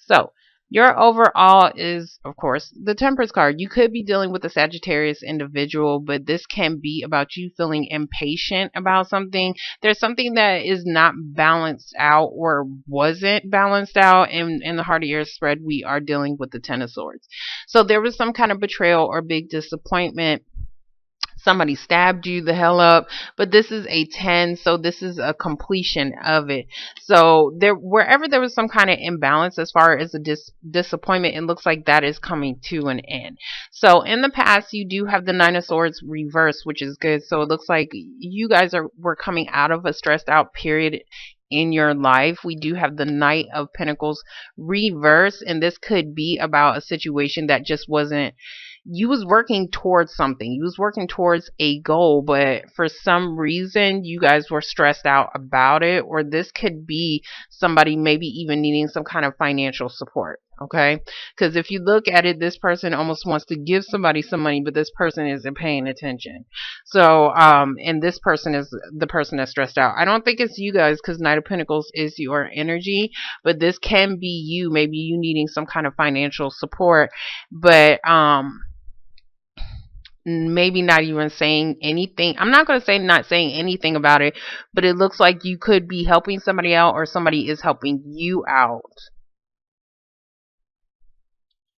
So your overall is, of course, the Temperance card. You could be dealing with a Sagittarius individual, but this can be about you feeling impatient about something. There's something that is not balanced out or wasn't balanced out. And in the heart of your spread, we are dealing with the Ten of Swords. So there was some kind of betrayal or big disappointment. Somebody stabbed you the hell up, but this is a 10, so this is a completion of it. So there, wherever there was some kind of imbalance as far as a disappointment, it looks like that is coming to an end. So in the past, you do have the Nine of Swords reversed, which is good. So it looks like you guys were coming out of a stressed out period in your life. We do have the Knight of Pentacles reverse, and this could be about a situation that just wasn't, you was working towards something, you was working towards a goal, but for some reason you guys were stressed out about it. Or this could be somebody maybe even needing some kind of financial support. Okay, because if you look at it, this person almost wants to give somebody some money, but this person isn't paying attention. So and this person is the person that's stressed out. I don't think it's you guys, because Knight of Pentacles is your energy, but this can be you, maybe you needing some kind of financial support, but maybe not even saying anything. I'm not going to say not saying anything about it, but it looks like you could be helping somebody out, or somebody is helping you out.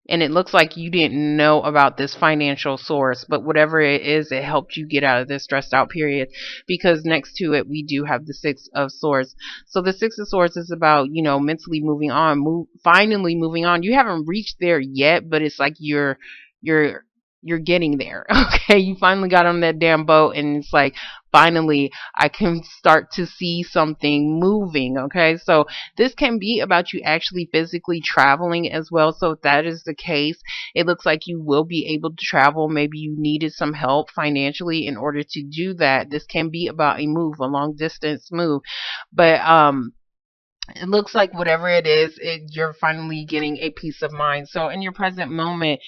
And it looks like you didn't know about this financial source, but whatever it is, it helped you get out of this stressed out period, because next to it, we do have the Six of Swords. So the Six of Swords is about, mentally moving on, finally moving on. You haven't reached there yet, but it's like you're getting there. Okay, you finally got on that damn boat, and it's like, finally I can start to see something moving. Okay, so this can be about you actually physically traveling as well. So if that is the case, it looks like you will be able to travel. Maybe you needed some help financially in order to do that. This can be about a move, a long distance move, but it looks like whatever it is, you're finally getting a peace of mind. So in your present moment,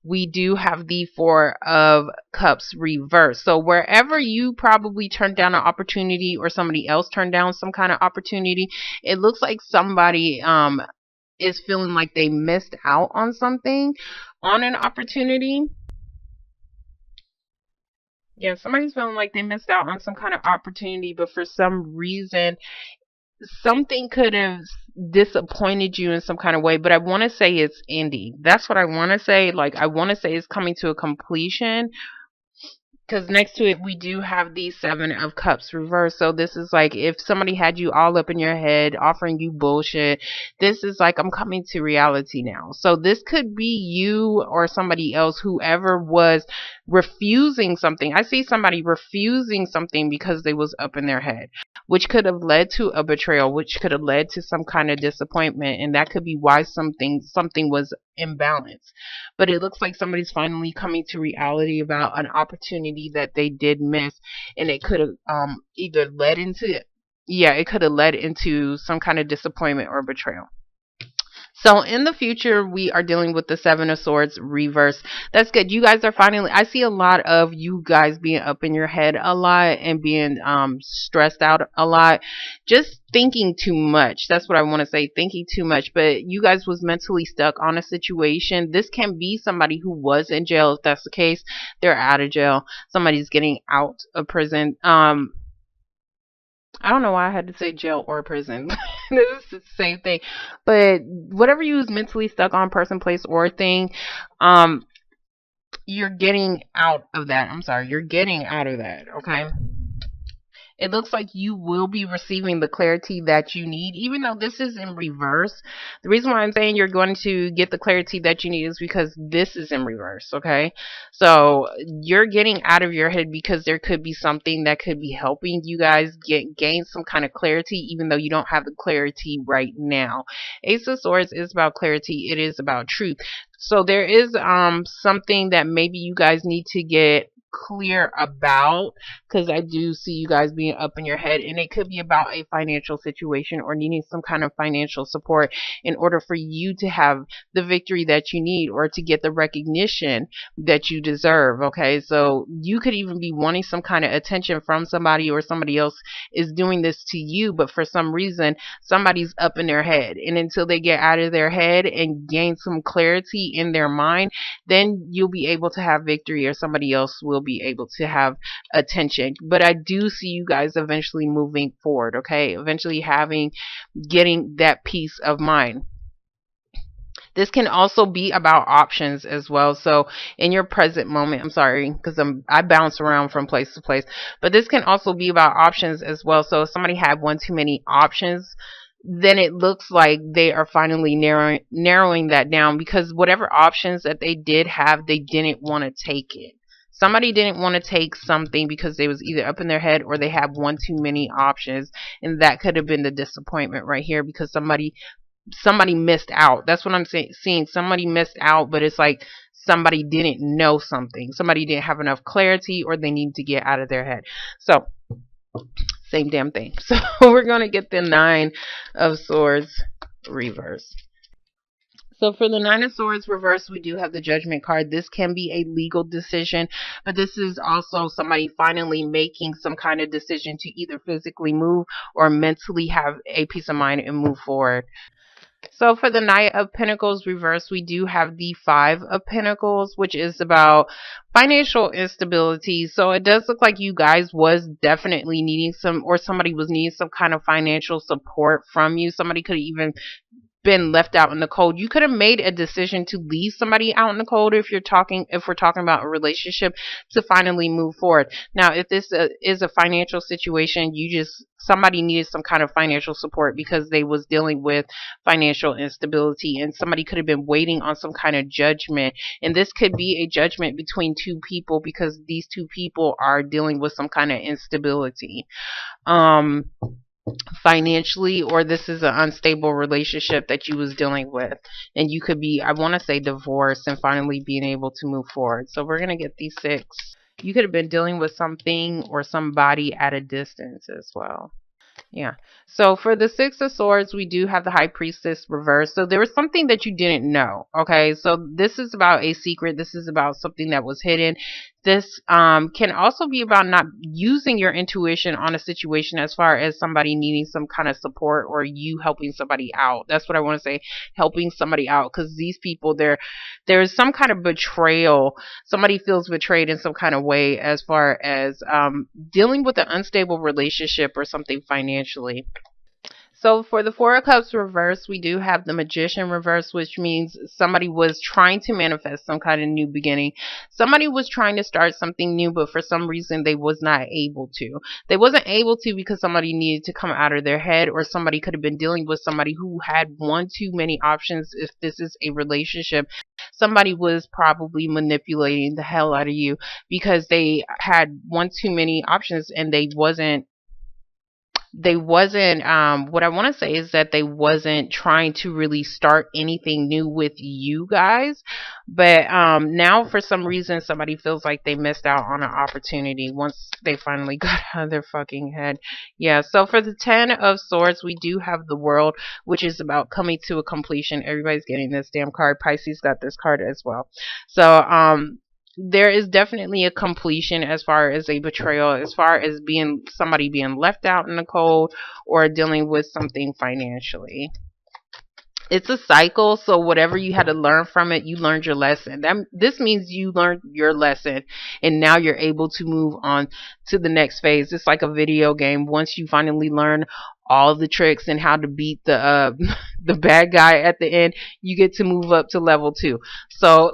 we do have the Four of Cups reversed. So wherever you probably turned down an opportunity, or somebody else turned down some kind of opportunity, it looks like somebody is feeling like they missed out on something, on an opportunity. Yeah, somebody's feeling like they missed out on some kind of opportunity, but for some reason something could have disappointed you in some kind of way. But I want to say it's ending. That's what I want to say. Like, I want to say it's coming to a completion, because next to it, we do have the Seven of Cups reversed. So this is like, if somebody had you all up in your head, offering you bullshit, this is like, I'm coming to reality now. So this could be you or somebody else, whoever was refusing something. I see somebody refusing something because they was up in their head, which could have led to a betrayal, which could have led to some kind of disappointment. And that could be why something was imbalanced. But it looks like somebody's finally coming to reality about an opportunity that they did miss, and it could have either led into, yeah, it could have led into some kind of disappointment or betrayal. So in the future, we are dealing with the Seven of Swords reverse. That's good. You guys are finally, I see a lot of you guys being up in your head a lot, and being stressed out a lot. Just thinking too much. That's what I want to say. Thinking too much. But you guys was mentally stuck on a situation. This can be somebody who was in jail. If that's the case, they're out of jail. Somebody's getting out of prison. I don't know why I had to say jail or prison. This is the same thing. But whatever you was mentally stuck on, person, place, or thing, you're getting out of that. I'm sorry, you're getting out of that, okay? It looks like you will be receiving the clarity that you need, even though this is in reverse. The reason why I'm saying you're going to get the clarity that you need is because this is in reverse, okay? So you're getting out of your head, because there could be something that could be helping you guys gain some kind of clarity, even though you don't have the clarity right now. Ace of Swords is about clarity. It is about truth. So there is something that maybe you guys need to get clear about, because I do see you guys being up in your head, and it could be about a financial situation or needing some kind of financial support in order for you to have the victory that you need or to get the recognition that you deserve. Okay, so you could even be wanting some kind of attention from somebody, or somebody else is doing this to you, but for some reason somebody's up in their head, and until they get out of their head and gain some clarity in their mind, then you'll be able to have victory, or somebody else will be able to have attention. But I do see you guys eventually moving forward, okay? Eventually getting that peace of mind. This can also be about options as well. So in your present moment, I'm sorry, because I bounce around from place to place, but this can also be about options as well. So if somebody had one too many options, then it looks like they are finally narrowing that down, because whatever options that they did have, they didn't want to take it. Somebody didn't want to take something because they was either up in their head or they had one too many options, and that could have been the disappointment right here, because somebody missed out. That's what I'm seeing. Somebody missed out, but it's like somebody didn't know something. Somebody didn't have enough clarity, or they need to get out of their head. So same damn thing. So we're going to get the Nine of Swords reverse. So for the Nine of Swords reverse, we do have the Judgment card. This can be a legal decision, but this is also somebody finally making some kind of decision to either physically move or mentally have a peace of mind and move forward. So for the Knight of Pentacles reverse, we do have the Five of Pentacles, which is about financial instability. So it does look like you guys was definitely needing some, or somebody was needing some kind of financial support from you. Somebody could even been left out in the cold. You could have made a decision to leave somebody out in the cold, if we're talking about a relationship, to finally move forward. Now, if this is a financial situation, somebody needed some kind of financial support because they was dealing with financial instability, and somebody could have been waiting on some kind of judgment. And this could be a judgment between two people, because these two people are dealing with some kind of instability. Financially, or this is an unstable relationship that you was dealing with, and you could be, I want to say, divorced and finally being able to move forward. So we're going to get these six. You could have been dealing with something or somebody at a distance as well. Yeah. So for the Six of Swords, we do have the High Priestess reversed. So there was something that you didn't know. Okay. So this is about a secret. This is about something that was hidden. This can also be about not using your intuition on a situation, as far as somebody needing some kind of support or you helping somebody out. That's what I want to say, helping somebody out, because these people, there's some kind of betrayal. Somebody feels betrayed in some kind of way, as far as dealing with an unstable relationship or something financially. So for the Four of Cups reverse, we do have the Magician reverse, which means somebody was trying to manifest some kind of new beginning. Somebody was trying to start something new, but for some reason they was not able to. They wasn't able to because somebody needed to come out of their head, or somebody could have been dealing with somebody who had one too many options. If this is a relationship, somebody was probably manipulating the hell out of you because they had one too many options, and they wasn't what I want to say is that they wasn't trying to really start anything new with you guys. But now for some reason somebody feels like they missed out on an opportunity once they finally got out of their fucking head. Yeah, so for the Ten of Swords, we do have the World, which is about coming to a completion. Everybody's getting this damn card. Pisces got this card as well. So there is definitely a completion, as far as a betrayal, as far as somebody being left out in the cold, or dealing with something financially. It's a cycle, so whatever you had to learn from it, you learned your lesson. This means you learned your lesson, and now you're able to move on to the next phase. It's like a video game. Once you finally learn all the tricks and how to beat the the bad guy at the end, you get to move up to level 2. So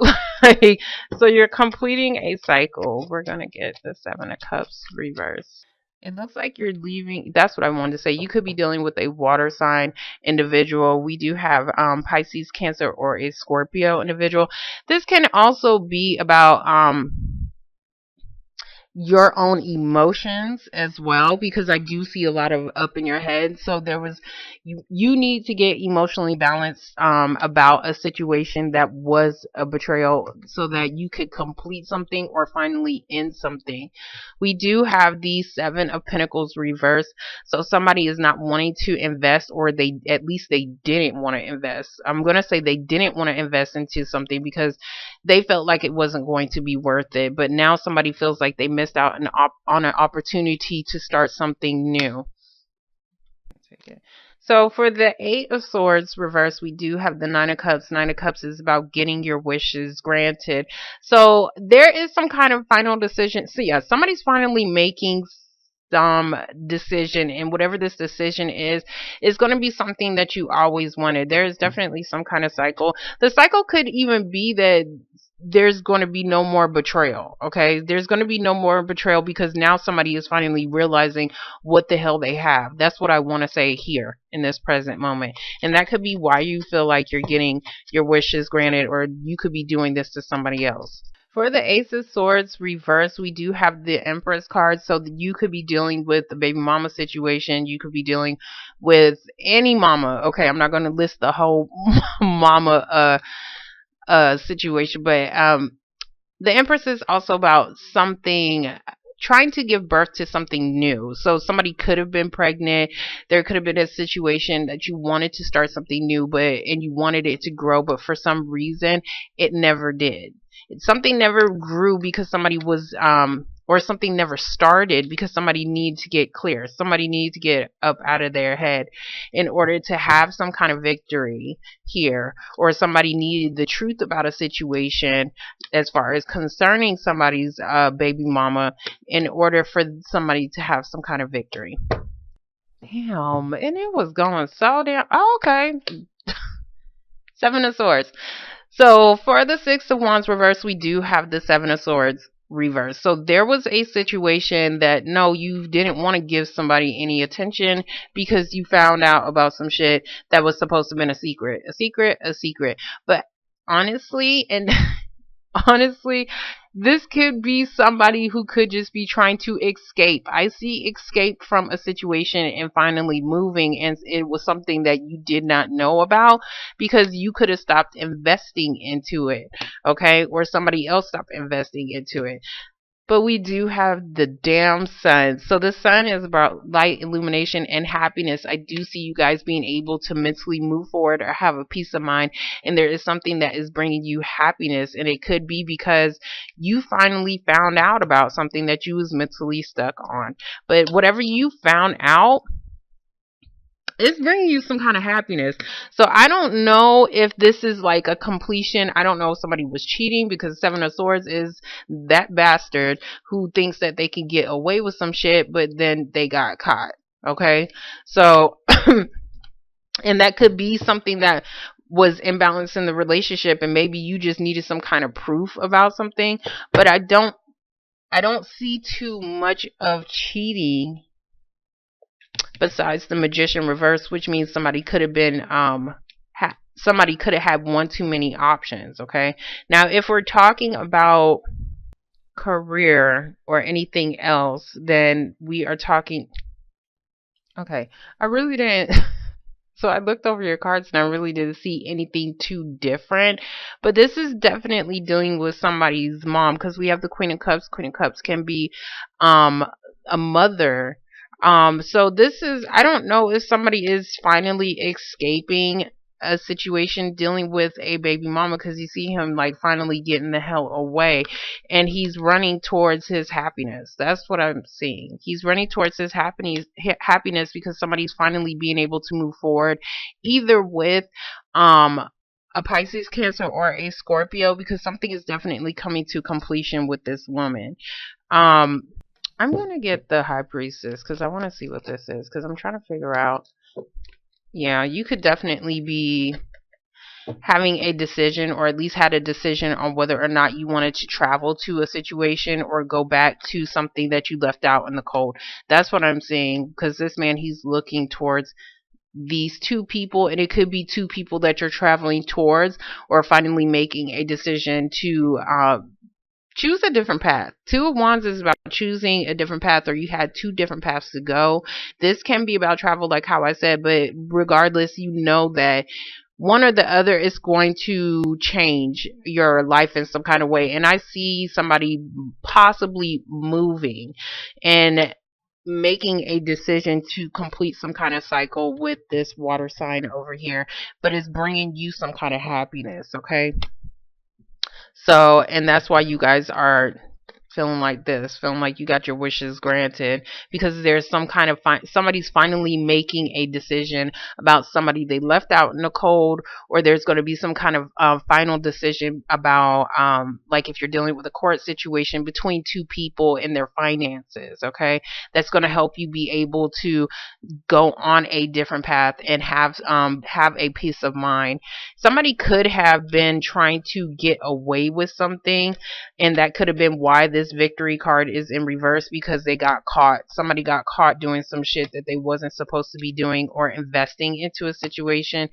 so you're completing a cycle. We're gonna get the Seven of Cups reverse. It looks like you're leaving. That's what I wanted to say. You could be dealing with a water sign individual. We do have Pisces, Cancer, or a Scorpio individual. This can also be about your own emotions as well, because I do see a lot of up in your head. So you need to get emotionally balanced about a situation that was a betrayal so that you could complete something or finally end something. We do have the Seven of Pentacles reversed. So somebody is not wanting to invest, or they at least they didn't want to invest. I'm going to say they didn't want to invest into something because they felt like it wasn't going to be worth it. But now somebody feels like they missed out on an opportunity to start something new. So for the Eight of Swords reverse, we do have the Nine of Cups. Nine of Cups is about getting your wishes granted. So there is some kind of final decision. So yeah, somebody's finally making some decision, and whatever this decision is going to be something that you always wanted. There is definitely some kind of cycle. The cycle could even be that there's going to be no more betrayal. Okay, there's going to be no more betrayal because now somebody is finally realizing what the hell they have. That's what I want to say here in this present moment, and that could be why you feel like you're getting your wishes granted, or you could be doing this to somebody else. For the Ace of Swords reverse, we do have the Empress card, so that you could be dealing with the baby mama situation. You could be dealing with any mama. Okay, I'm not going to list the whole mama situation, but the Empress is also about something, trying to give birth to something new. So somebody could have been pregnant. There could have been a situation that you wanted to start something new, and you wanted it to grow, but for some reason it never did. Something never grew because somebody was or something never started because somebody needed to get clear. Somebody needed to get up out of their head in order to have some kind of victory here, or somebody needed the truth about a situation as far as concerning somebody's baby mama in order for somebody to have some kind of victory. Damn, and it was going so damn. Oh, okay. Seven of Swords. So for the Six of Wands reverse, we do have the Seven of Swords reverse. So there was a situation that no, you didn't want to give somebody any attention because you found out about some shit that was supposed to have been a secret. But honestly, and honestly, this could be somebody who could just be trying to escape. I see escape from a situation and finally moving, and it was something that you did not know about because you could have stopped investing into it, okay? Or somebody else stopped investing into it. But we do have the damn sun. So the sun is about light, illumination, and happiness. I do see you guys being able to mentally move forward or have a peace of mind. And there is something that is bringing you happiness. And it could be because you finally found out about something that you was mentally stuck on. But whatever you found out, it's bringing you some kind of happiness. So I don't know if this is like a completion. I don't know if somebody was cheating, because Seven of Swords is that bastard who thinks that they can get away with some shit, but then they got caught. Okay. So, and that could be something that was imbalanced in the relationship, and maybe you just needed some kind of proof about something. But I don't see too much of cheating besides the Magician reverse, which means somebody could have been somebody could have had one too many options. Okay, now if we're talking about career or anything else, then we are talking. Okay, I really didn't. So I looked over your cards and I really didn't see anything too different. But this is definitely dealing with somebody's mom, because we have the Queen of Cups. Queen of Cups can be a mother. So this is, I don't know if somebody is finally escaping a situation dealing with a baby mama, because you see him like finally getting the hell away, and he's running towards his happiness. That's what I'm seeing. He's running towards his happiness because somebody's finally being able to move forward, either with a Pisces, Cancer, or a Scorpio, because something is definitely coming to completion with this woman. I'm going to get the High Priestess because I want to see what this is, because I'm trying to figure out. Yeah, you could definitely be having a decision, or at least had a decision on whether or not you wanted to travel to a situation or go back to something that you left out in the cold. That's what I'm saying, because this man, he's looking towards these two people, and it could be two people that you're traveling towards, or finally making a decision to Choose a different path. Two of Wands is about choosing a different path, or you had two different paths to go. This can be about travel, like how I said, but regardless, you know that one or the other is going to change your life in some kind of way. And I see somebody possibly moving and making a decision to complete some kind of cycle with this water sign over here, but it's bringing you some kind of happiness, okay? So, and that's why you guys are feeling like this, feeling like you got your wishes granted, because there's some kind of somebody's finally making a decision about somebody they left out in the cold, or there's going to be some kind of final decision about like if you're dealing with a court situation between two people and their finances, okay? That's going to help you be able to go on a different path and have a peace of mind. Somebody could have been trying to get away with something, and that could have been why this victory card is in reverse, because they got caught. Somebody got caught doing some shit that they wasn't supposed to be doing, or investing into a situation.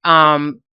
Um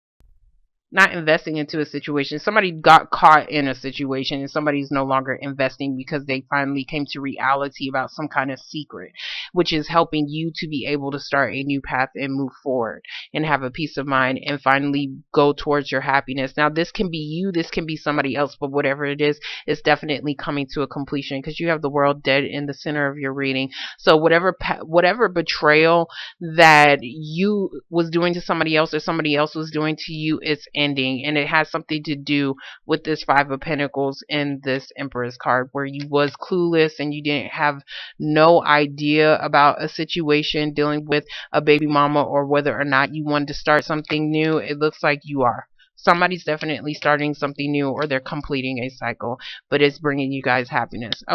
not investing into a situation. Somebody got caught in a situation and somebody's no longer investing because they finally came to reality about some kind of secret, which is helping you to be able to start a new path and move forward and have a peace of mind and finally go towards your happiness. Now, this can be you, this can be somebody else, but whatever it is, it's definitely coming to a completion because you have the world dead in the center of your reading. So whatever betrayal that you was doing to somebody else or somebody else was doing to you, it's ending, and it has something to do with this Five of Pentacles in this Empress card, where you was clueless and you didn't have no idea about a situation dealing with a baby mama, or whether or not you wanted to start something new. It looks like you are. Somebody's definitely starting something new, or they're completing a cycle, but it's bringing you guys happiness.